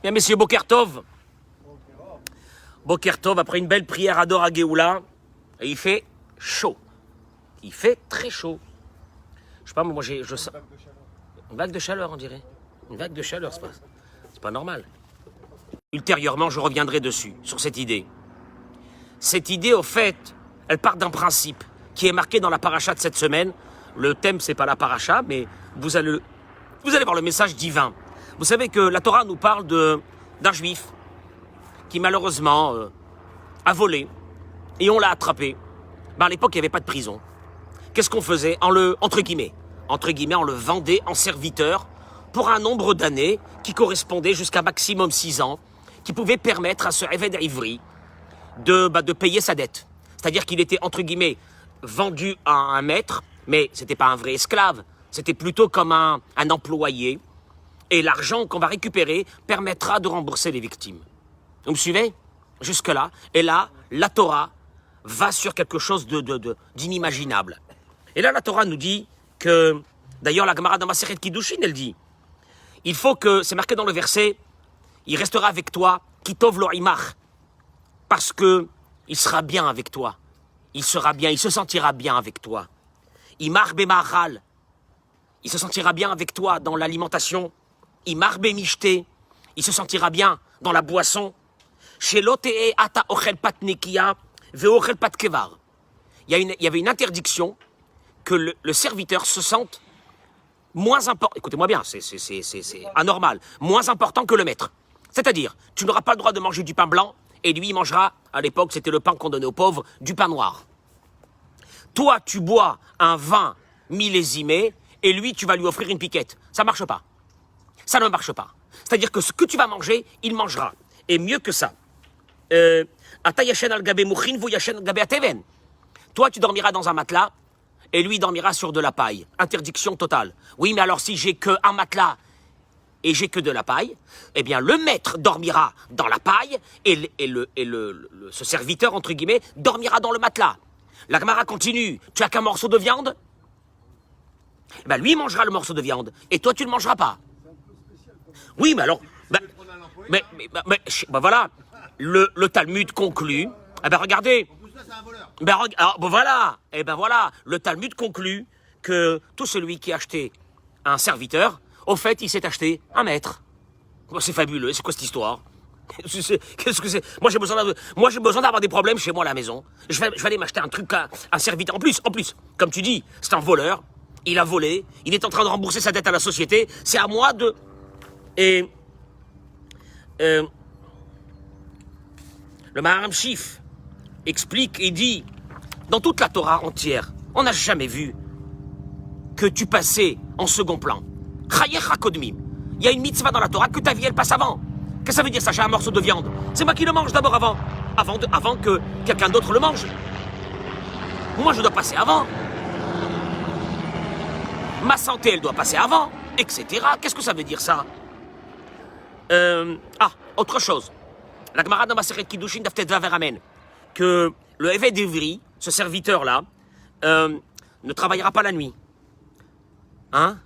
Bien, messieurs, Boker Tov. Boker Tov, après une belle prière à Dora Géoula, et il fait chaud. Il fait très chaud. Je sais pas, moi, je sens... Une vague de chaleur, on dirait. Une vague de chaleur, c'est pas normal. Ultérieurement, je reviendrai dessus, sur cette idée. Cette idée, au fait, elle part d'un principe qui est marqué dans la paracha de cette semaine. Le thème, c'est pas la paracha, mais vous allez voir le message divin. Vous savez que la Torah nous parle d'un juif qui malheureusement a volé et on l'a attrapé. À l'époque, il n'y avait pas de prison. Qu'est-ce qu'on faisait? Entre guillemets, on le vendait en serviteur pour un nombre d'années qui correspondait jusqu'à maximum 6 ans, qui pouvait permettre à ce Eved Ivri de payer sa dette. C'est-à-dire qu'il était, entre guillemets, vendu à un maître, mais c'était pas un vrai esclave, c'était plutôt comme un employé. Et l'argent qu'on va récupérer permettra de rembourser les victimes. Vous me suivez? Jusque-là. Et là, la Torah va sur quelque chose d'inimaginable. Et là, la Torah nous dit que, d'ailleurs, la Gemara dans Masechet Kiddushin, elle dit, il faut que, c'est marqué dans le verset, il restera avec toi, Kitov lo imach, parce que il sera bien avec toi. Il sera bien, il se sentira bien avec toi. Imach bemachal, il se sentira bien avec toi dans l'alimentation. Imach bemishte, il se sentira bien dans la boisson. Shelo te'e ata ochel pat nekiya ve'ochel pat kevar. Il y avait une interdiction que le serviteur se sente moins important. Écoutez-moi bien, c'est anormal. Moins important que le maître. C'est-à-dire, tu n'auras pas le droit de manger du pain blanc et lui, il mangera, à l'époque, c'était le pain qu'on donnait aux pauvres, du pain noir. Toi, tu bois un vin millésimé et lui, tu vas lui offrir une piquette. Ça ne marche pas. Ça ne marche pas. C'est-à-dire que ce que tu vas manger, il mangera. Et mieux que ça. Ata yashen al gabe mouchin, vous yashen al gabe ateven. Toi, tu dormiras dans un matelas et lui dormira sur de la paille. Interdiction totale. Oui, mais alors si j'ai qu'un matelas et j'ai que de la paille, eh bien le maître dormira dans la paille et ce serviteur, entre guillemets, dormira dans le matelas. La Gemara continue. Tu as qu'un morceau de viande? Eh bien lui il mangera le morceau de viande et toi tu ne le mangeras pas. Oui, mais alors... Mais voilà, le Talmud conclut... Eh bien regardez... voilà, le Talmud conclut que tout celui qui a acheté un serviteur, au fait, il s'est acheté un maître. C'est fabuleux, c'est quoi cette histoire? Qu'est-ce que c'est? Moi, j'ai besoin d'avoir des problèmes chez moi à la maison. Je vais aller m'acheter un truc, un serviteur. En plus, comme tu dis, c'est un voleur. Il a volé. Il est en train de rembourser sa dette à la société. C'est à moi de... Et... le Maharam Shif explique et dit, dans toute la Torah entière, on n'a jamais vu que tu passais en second plan. Chayecha hakodmim. Il y a une mitzvah dans la Torah que ta vie, elle passe avant. Qu'est-ce que ça veut dire ça? J'ai un morceau de viande. C'est moi qui le mange d'abord avant que quelqu'un d'autre le mange. Moi, je dois passer avant. Ma santé, elle doit passer avant, etc. Qu'est-ce que ça veut dire ça? Autre chose. La Gemara dans Masechet Kiddushin Daf Tet Vav ramène que le Eved Ivri, ce serviteur-là, ne travaillera pas la nuit. Hein?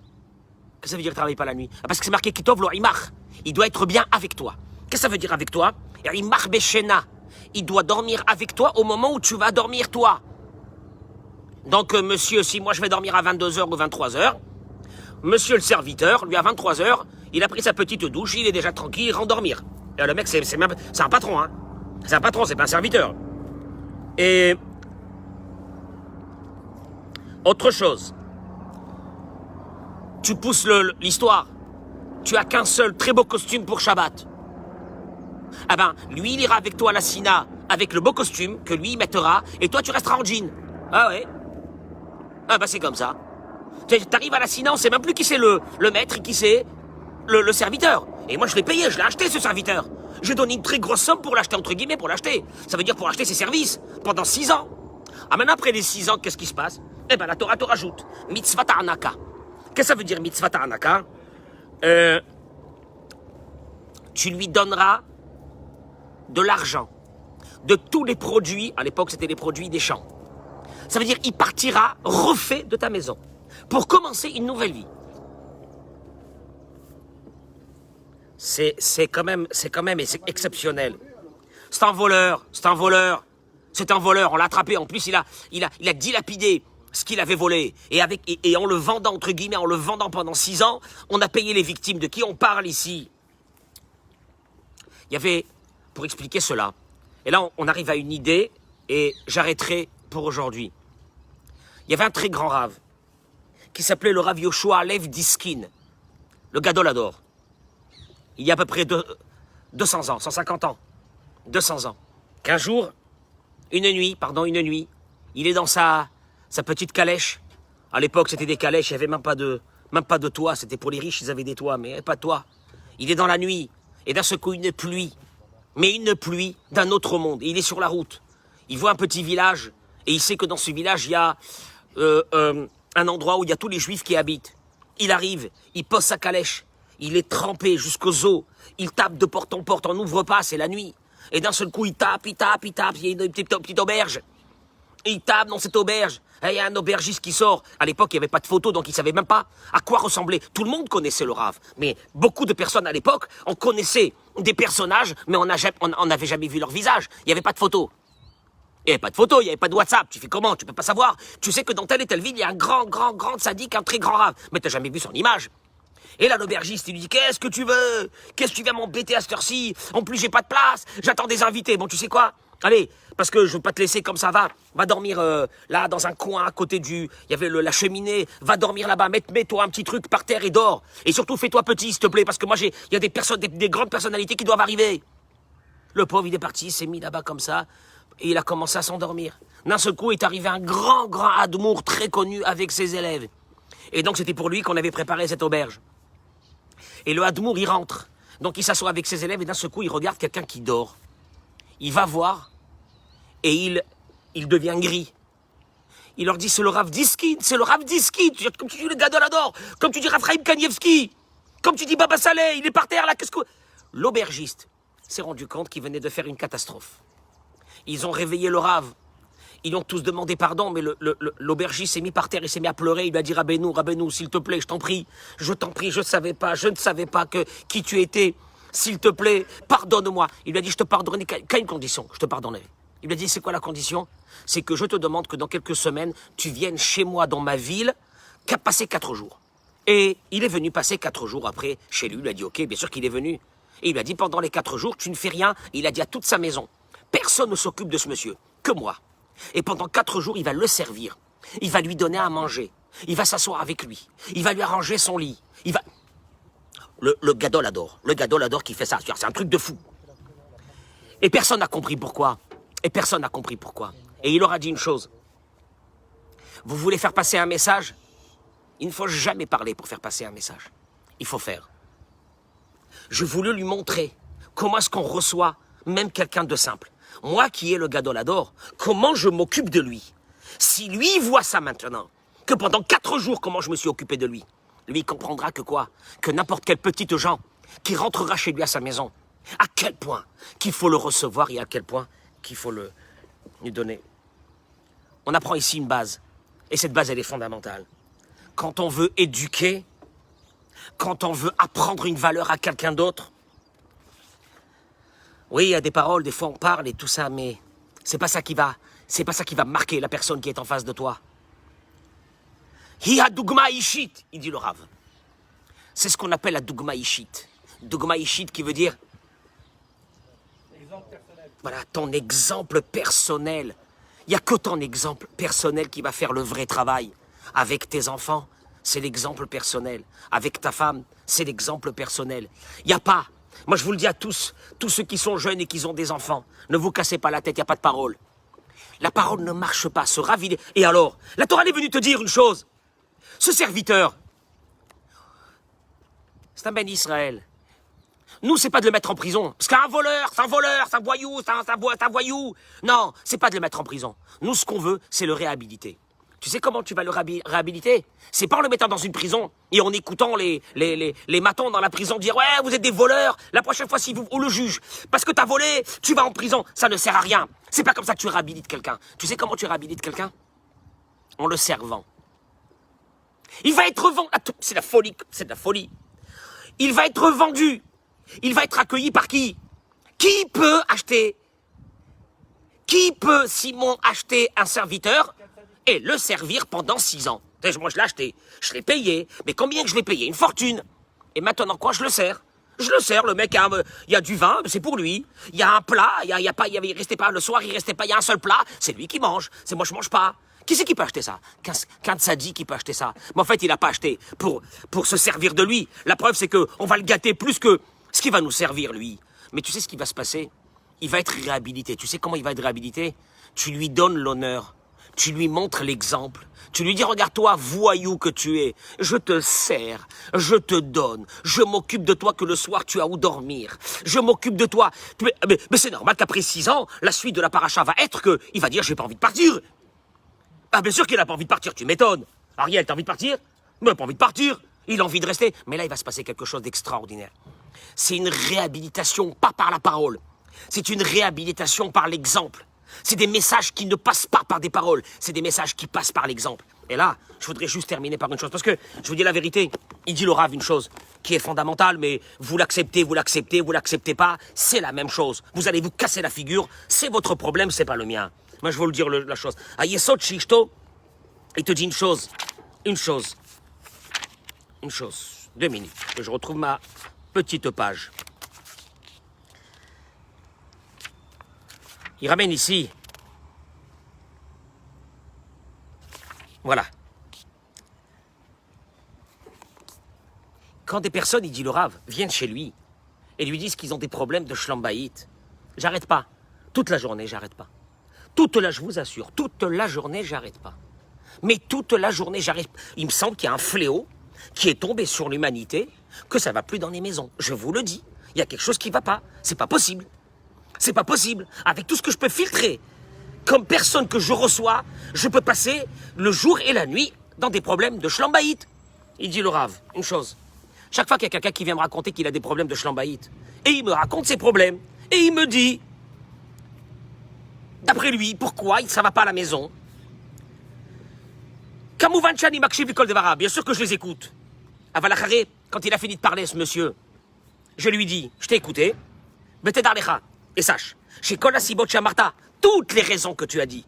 Qu'est-ce que ça veut dire travailler pas la nuit? Parce que c'est marqué Kitov lo imach. Il doit être bien avec toi. Qu'est-ce que ça veut dire avec toi? Imach beshena. Il doit dormir avec toi au moment où tu vas dormir toi. Donc, monsieur, si moi je vais dormir à 22h ou 23h, monsieur le serviteur, lui à 23h, il a pris sa petite douche, il est déjà tranquille, il rentre dormir. Et le mec, c'est un patron, hein. C'est un patron, c'est pas un serviteur. Et... autre chose. Tu pousses l'histoire. Tu as qu'un seul très beau costume pour Shabbat. Ah ben, lui, il ira avec toi à la Sina avec le beau costume que lui, il mettra, et toi, tu resteras en jean. Ah ouais. Ah ben, c'est comme ça. T'arrives à la Sina, on sait même plus qui c'est le maître et qui c'est le serviteur. Et moi, je l'ai payé, je l'ai acheté, ce serviteur. J'ai donné une très grosse somme pour l'acheter, entre guillemets, pour l'acheter. Ça veut dire pour acheter ses services, pendant 6 ans. Ah, maintenant, après les 6 ans, qu'est-ce qui se passe? Eh ben, la Torah te rajoute. Mitzvah ta'anaka. Qu'est-ce que ça veut dire, mitzvah ta'anaka? Tu lui donneras de l'argent, de tous les produits, à l'époque, c'était les produits des champs. Ça veut dire, il partira refait de ta maison, pour commencer une nouvelle vie. C'est quand même exceptionnel. C'est un voleur, c'est un voleur. C'est un voleur, on l'a attrapé. En plus, il a dilapidé ce qu'il avait volé. Et en le vendant, entre guillemets, en le vendant pendant 6 ans, on a payé les victimes. De qui on parle ici? Il y avait, pour expliquer cela, et là on arrive à une idée, et j'arrêterai pour aujourd'hui. Il y avait un très grand rave, qui s'appelait le Rav Yoshua Lev Diskin, le Gadolador. Il y a à peu près 200 ans, 150 ans, 200 ans. Qu'un jour, une nuit, il est dans sa petite calèche. À l'époque, c'était des calèches, il n'y avait même pas de toit. C'était pour les riches, ils avaient des toits, mais pas de toit. Il est dans la nuit, et d'un seul coup, une pluie. Mais une pluie d'un autre monde. Et il est sur la route. Il voit un petit village, et il sait que dans ce village, il y a un endroit où il y a tous les juifs qui habitent. Il arrive, il pose sa calèche, il est trempé jusqu'aux os. Il tape de porte en porte, on n'ouvre pas, c'est la nuit. Et d'un seul coup, il tape, il y a une petite auberge. Il tape dans cette auberge. Et il y a un aubergiste qui sort. À l'époque, il n'y avait pas de photo, donc il ne savait même pas à quoi ressemblait. Tout le monde connaissait le Rav. Mais beaucoup de personnes à l'époque, on connaissait des personnages, mais on n'avait jamais vu leur visage. Il n'y avait pas de photo. Il n'y avait pas de photo, il n'y avait pas de WhatsApp. Tu fais comment? Tu peux pas savoir. Tu sais que dans telle et telle ville, il y a un grand sadique, un très grand Rav. Mais tu n'as jamais vu son image. Et là, l'aubergiste, il lui dit, qu'est-ce que tu veux? Qu'est-ce que tu viens m'embêter à cette heure-ci? En plus, j'ai pas de place. J'attends des invités. Bon, tu sais quoi? Allez, parce que je veux pas te laisser comme ça, va dormir là, dans un coin à côté il y avait la cheminée, va dormir là-bas, mets-toi un petit truc par terre et dors. Et surtout, fais-toi petit, s'il te plaît, parce que moi, il y a des personnes, des grandes personnalités qui doivent arriver. Le pauvre, il est parti, il s'est mis là-bas comme ça, et il a commencé à s'endormir. D'un seul coup, est arrivé un grand admour très connu avec ses élèves. Et donc, c'était pour lui qu'on avait préparé cette auberge. Et le admour, il rentre. Donc, il s'assoit avec ses élèves, et d'un seul coup, il regarde quelqu'un qui dort. Il va voir, et il devient gris. Il leur dit, c'est le Rav Diskin, c'est le Rav Diskin. Comme tu dis le Gadolador, comme tu dis Raphaïm Kanievski, comme tu dis Baba Saleh, il est par terre là, qu'est-ce que... L'aubergiste s'est rendu compte qu'il venait de faire une catastrophe. Ils ont réveillé le Rav. Ils ont tous demandé pardon, mais l'aubergiste s'est mis par terre, il s'est mis à pleurer. Il lui a dit, Rabbeinu, s'il te plaît, je t'en prie, je ne savais pas qui tu étais. S'il te plaît, pardonne-moi. Il lui a dit, je te pardonne qu'à une condition, je te pardonnerai. Il lui a dit, c'est quoi la condition? C'est que je te demande que dans quelques semaines, tu viennes chez moi dans ma ville, qu'à passer 4 jours. Et il est venu passer 4 jours après chez lui. Il lui a dit, ok, bien sûr qu'il est venu. Et il lui a dit, pendant les 4 jours, tu ne fais rien. Et il a dit à toute sa maison, personne ne s'occupe de ce monsieur, que moi. Et pendant 4 jours, il va le servir. Il va lui donner à manger. Il va s'asseoir avec lui. Il va lui arranger son lit. Il va... Le Gadolador. Le Gadolador qui fait ça. C'est un truc de fou. Et personne n'a compris pourquoi. Et il leur a dit une chose. Vous voulez faire passer un message? Il ne faut jamais parler pour faire passer un message. Il faut faire. Je voulais lui montrer comment est-ce qu'on reçoit même quelqu'un de simple. Moi qui ai le Gadolador, comment je m'occupe de lui? Si lui voit ça maintenant, que pendant 4 jours, comment je me suis occupé de lui, lui comprendra que quoi? Que n'importe quelle petite gens qui rentrera chez lui à sa maison, à quel point qu'il faut le recevoir et à quel point qu'il faut lui donner. On apprend ici une base, et cette base, elle est fondamentale. Quand on veut éduquer, quand on veut apprendre une valeur à quelqu'un d'autre, oui, il y a des paroles, des fois on parle et tout ça, mais c'est pas ça qui va marquer la personne qui est en face de toi. Hi ha dugma ishit, il dit le Rav. C'est ce qu'on appelle la dugma ishit. Dugma ishit qui veut dire, voilà, ton exemple personnel. Il n'y a que ton exemple personnel qui va faire le vrai travail. Avec tes enfants, c'est l'exemple personnel. Avec ta femme, c'est l'exemple personnel. Il n'y a pas. Moi, je vous le dis à tous ceux qui sont jeunes et qui ont des enfants, ne vous cassez pas la tête, il n'y a pas de parole. La parole ne marche pas, se raviver. Et alors, la Torah est venue te dire une chose. Ce serviteur, c'est un ben Israël. Nous, c'est pas de le mettre en prison. Parce qu'un voleur, c'est un voleur, c'est un voyou, c'est un voyou. Non, c'est pas de le mettre en prison. Nous, ce qu'on veut, c'est le réhabiliter. Tu sais comment tu vas le réhabiliter? C'est pas en le mettant dans une prison et en écoutant les matons dans la prison dire « Ouais, vous êtes des voleurs, la prochaine fois, si vous... » ou le juge. Parce que t'as volé, tu vas en prison. Ça ne sert à rien. C'est pas comme ça que tu réhabilites quelqu'un. Tu sais comment tu réhabilites quelqu'un? En le servant. Il va être vendu. C'est de la folie. Il va être vendu. il va être accueilli par qui? Qui peut acheter? Qui peut, Simon, acheter un serviteur et le servir pendant 6 ans? Moi, je l'ai acheté, je l'ai payé, mais combien que je l'ai payé? Une fortune. Et maintenant, quoi, je le sers? Je le sers, le mec, il y a du vin, c'est pour lui. Il y a un plat, il restait pas, le soir, il restait pas, il y a un seul plat, c'est lui qui mange. C'est moi, je mange pas. Qui c'est qui peut acheter ça? Qu'un sadi qui peut acheter ça? Mais en fait, il n'a pas acheté pour se servir de lui. La preuve, c'est qu'on va le gâter plus que ce qui va nous servir, lui. Mais tu sais ce qui va se passer? Il va être réhabilité. Tu sais comment il va être réhabilité? Tu lui donnes l'honneur. Tu lui montres l'exemple. Tu lui dis, regarde-toi, voyou que tu es. Je te sers, je te donne. Je m'occupe de toi que le soir tu as où dormir. Je m'occupe de toi. Mais c'est normal qu'après 6 ans, la suite de la paracha va être qu'il va dire, j'ai pas envie de partir. Ah, bien sûr qu'il n'a pas envie de partir, tu m'étonnes. Ariel, t'as envie de partir? Mais il n'a pas envie de partir. Il a envie de rester. Mais là, il va se passer quelque chose d'extraordinaire. C'est une réhabilitation, pas par la parole. C'est une réhabilitation par l'exemple. C'est des messages qui ne passent pas par des paroles. C'est des messages qui passent par l'exemple. Et là, je voudrais juste terminer par une chose. Parce que, je vous dis la vérité, il dit le Rav une chose qui est fondamentale, mais vous l'acceptez pas, c'est la même chose. Vous allez vous casser la figure, c'est votre problème, c'est pas le mien. Moi, je veux vous le dire la chose. À Yesod Shishto, il te dit une chose. 2 minutes, que je retrouve ma petite page. Il ramène ici. Voilà. Quand des personnes, il dit le Rav, viennent chez lui et lui disent qu'ils ont des problèmes de shlambaït, j'arrête pas. Toute la journée, j'arrête pas. Je vous assure, toute la journée, j'arrête pas. Mais toute la journée, j'arrête. Il me semble qu'il y a un fléau qui est tombé sur l'humanité, que ça va plus dans les maisons. Je vous le dis. Il y a quelque chose qui va pas. C'est pas possible. C'est pas possible. Avec tout ce que je peux filtrer, comme personne que je reçois, je peux passer le jour et la nuit dans des problèmes de shlambaït. Il dit le Rav, une chose. Chaque fois qu'il y a quelqu'un qui vient me raconter qu'il a des problèmes de shlambaït, et il me raconte ses problèmes, et il me dit, d'après lui, pourquoi ça va pas à la maison? Bien sûr que je les écoute. Avalachare, quand il a fini de parler, ce monsieur, je lui dis, je t'ai écouté, et sache, chez Kolasibot Martha, toutes les raisons que tu as dit.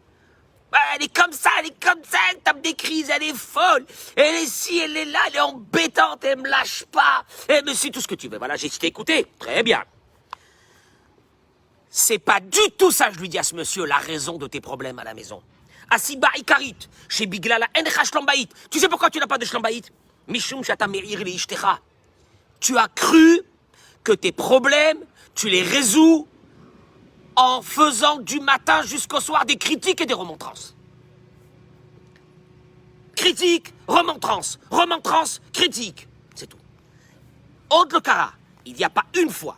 Elle est comme ça, elle tape des crises, elle est folle, elle est ci, elle est là, elle est embêtante, elle me lâche pas, elle me suit tout ce que tu veux. Voilà, je t'ai écouté, très bien. C'est pas du tout ça, je lui dis à ce monsieur, la raison de tes problèmes à la maison. Asiba Ikarit, chez Biglala Encha Shlambaït. Tu sais pourquoi tu n'as pas de Shlambaït? Mishum Shata Meir le Ishtecha. Tu as cru que tes problèmes, tu les résous en faisant du matin jusqu'au soir des critiques et des remontrances. Critique, remontrance, critique. C'est tout. Aude le Kara, il n'y a pas une fois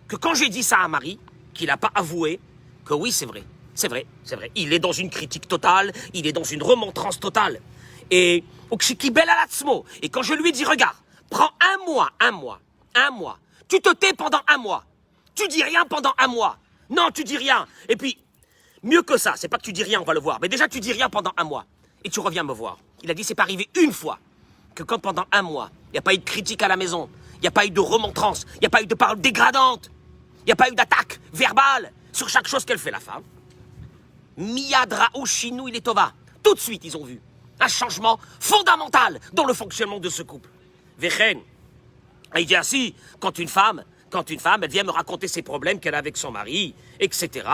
que quand j'ai dit ça à Marie, qu'il n'a pas avoué que oui, c'est vrai. C'est vrai. Il est dans une critique totale, il est dans une remontrance totale. Et quand je lui ai dit, regarde, prends un mois, tu te tais pendant 1 mois, tu dis rien pendant 1 mois. Non, tu dis rien. Et puis, mieux que ça, c'est pas que tu dis rien, on va le voir, mais déjà tu dis rien pendant 1 mois. Et tu reviens me voir. Il a dit, c'est pas arrivé une fois que quand pendant 1 mois, il n'y a pas eu de critique à la maison, il n'y a pas eu de remontrance, il n'y a pas eu de paroles dégradantes, il n'y a pas eu d'attaque verbale sur chaque chose qu'elle fait, la femme. Miyadra Oshinu il est Tova. Tout de suite, ils ont vu un changement fondamental dans le fonctionnement de ce couple. Vechen. Il dit ainsi, quand une femme, elle vient me raconter ses problèmes qu'elle a avec son mari, etc.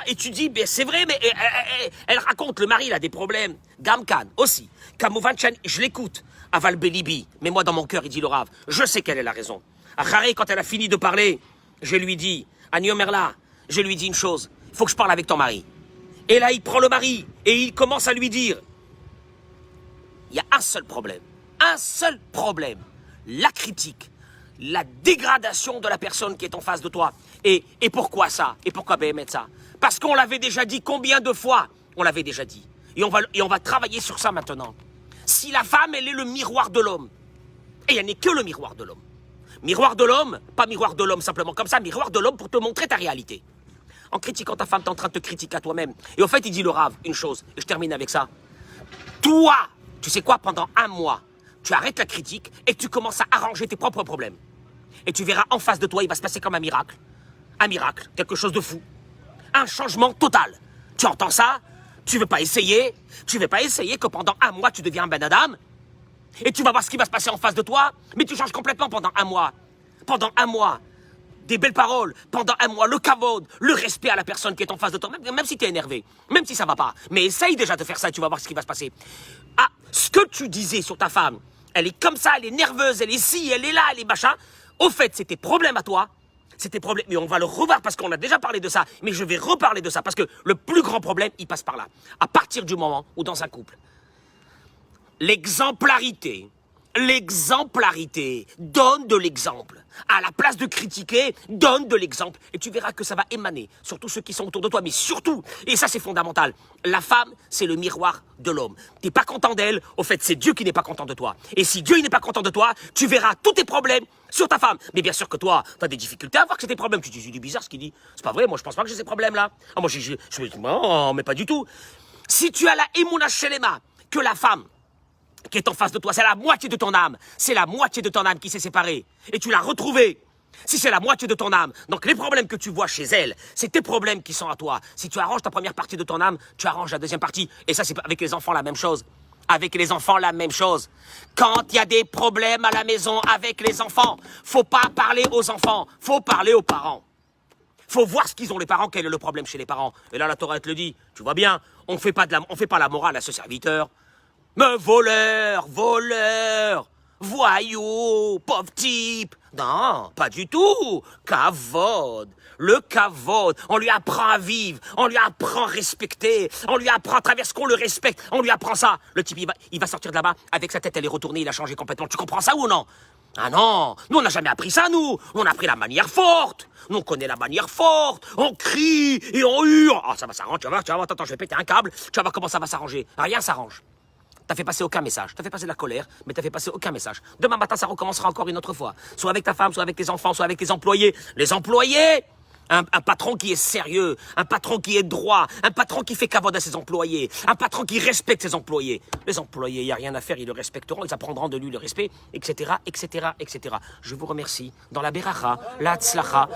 Et tu dis, ben c'est vrai, mais elle raconte, le mari, il a des problèmes. Gamkan, aussi. Kamovanchan, je l'écoute. Aval Belibi. Mais moi, dans mon cœur, il dit le Rav, je sais quelle est la raison. Acharé, quand elle a fini de parler, je lui dis, Aniomerla, je lui dis une chose, il faut que je parle avec ton mari. Et là, il prend le mari, et il commence à lui dire, il y a un seul problème, la critique, la dégradation de la personne qui est en face de toi. Et pourquoi ça? Et pourquoi mettre ça? Parce qu'on l'avait déjà dit combien de fois? On l'avait déjà dit. Et on va travailler sur ça maintenant. Si la femme, elle est le miroir de l'homme, et elle n'est que le miroir de l'homme. Miroir de l'homme, pas miroir de l'homme simplement comme ça, miroir de l'homme pour te montrer ta réalité. En critiquant ta femme, tu es en train de te critiquer à toi-même. Et au fait, il dit le Rav, une chose, et je termine avec ça. Toi, tu sais quoi, pendant 1 mois, tu arrêtes la critique et tu commences à arranger tes propres problèmes. Et tu verras en face de toi, il va se passer comme un miracle. Un miracle, quelque chose de fou. Un changement total. Tu entends ça? Tu veux pas essayer? Tu veux pas essayer que pendant un mois, tu deviens un ben Adam? Et tu vas voir ce qui va se passer en face de toi? Mais tu changes complètement pendant un mois. Pendant un mois. Des belles paroles, pendant un mois, le kavod, le respect à la personne qui est en face de toi, même si tu es énervé, même si ça va pas. Mais essaye déjà de faire ça et tu vas voir ce qui va se passer. Ah, ce que tu disais sur ta femme, elle est comme ça, elle est nerveuse, elle est ci, elle est là, elle est machin. Au fait, c'est tes problèmes à toi. C'est tes problèmes, mais on va le revoir parce qu'on a déjà parlé de ça. Mais je vais reparler de ça parce que le plus grand problème, il passe par là. À partir du moment où dans un couple, l'exemplarité donne de l'exemple. À la place de critiquer, donne de l'exemple. Et tu verras que ça va émaner sur tous ceux qui sont autour de toi. Mais surtout, et ça c'est fondamental, la femme, c'est le miroir de l'homme. T'es pas content d'elle, au fait c'est Dieu qui n'est pas content de toi. Et si Dieu n'est pas content de toi, tu verras tous tes problèmes sur ta femme. Mais bien sûr que toi, t'as des difficultés à voir que c'est tes problèmes. Tu te dis, c'est bizarre ce qu'il dit. C'est pas vrai, moi je pense pas que j'ai ces problèmes-là. Ah, moi non, mais pas du tout. Si tu as la émouna shelema, que la femme qui est en face de toi, c'est la moitié de ton âme. C'est la moitié de ton âme qui s'est séparée. Et tu l'as retrouvée. Si c'est la moitié de ton âme, donc les problèmes que tu vois chez elle, c'est tes problèmes qui sont à toi. Si tu arranges ta première partie de ton âme, tu arranges la deuxième partie. Et ça, c'est avec les enfants la même chose. Avec les enfants, la même chose. Quand il y a des problèmes à la maison avec les enfants, faut pas parler aux enfants, faut parler aux parents. Faut voir ce qu'ils ont les parents, quel est le problème chez les parents. Et là, la Torah te le dit. Tu vois bien, on fait pas la morale à ce serviteur. Mais voleur, voyou, pauvre type. Non, pas du tout. Kavod, le kavod. On lui apprend à vivre, on lui apprend à respecter, on lui apprend à travers ce qu'on le respecte, on lui apprend ça. Le type, il va sortir de là-bas, avec sa tête, elle est retournée, il a changé complètement. Tu comprends ça ou non? Ah non, nous on n'a jamais appris ça, nous. On a appris la manière forte. Nous on connaît la manière forte. On crie et on hurle. Ah, ça va s'arranger, tu vas voir, attends, je vais péter un câble. Tu vas voir comment ça va s'arranger. Rien s'arrange. T'as fait passer aucun message. T'as fait passer de la colère, mais t'as fait passer aucun message. Demain matin, ça recommencera encore une autre fois. Soit avec ta femme, soit avec tes enfants, soit avec tes employés. Les employés, un patron qui est sérieux, un patron qui est droit, un patron qui fait cavode à ses employés, un patron qui respecte ses employés. Les employés, il n'y a rien à faire, ils le respecteront, ils apprendront de lui le respect, etc., etc., etc. Je vous remercie. Dans la beracha, la tzlacha,